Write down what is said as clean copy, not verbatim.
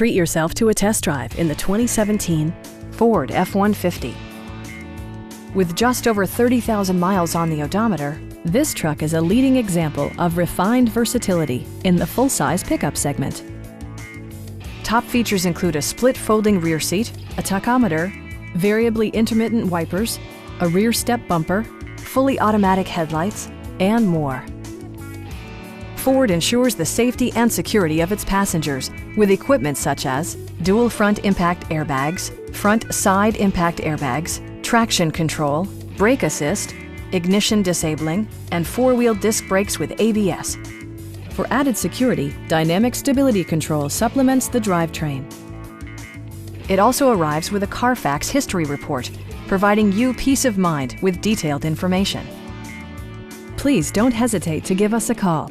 Treat yourself to a test drive in the 2017 Ford F-150. With just over 30,000 miles on the odometer, this truck is a leading example of refined versatility in the full-size pickup segment. Top features include a split folding rear seat, a tachometer, variably intermittent wipers, a rear step bumper, fully automatic headlights, and more. Ford ensures the safety and security of its passengers with equipment such as dual front impact airbags, front side impact airbags, traction control, brake assist, ignition disabling, and four-wheel disc brakes with ABS. For added security, dynamic stability control supplements the drivetrain. It also arrives with a Carfax history report, providing you peace of mind with detailed information. Please don't hesitate to give us a call.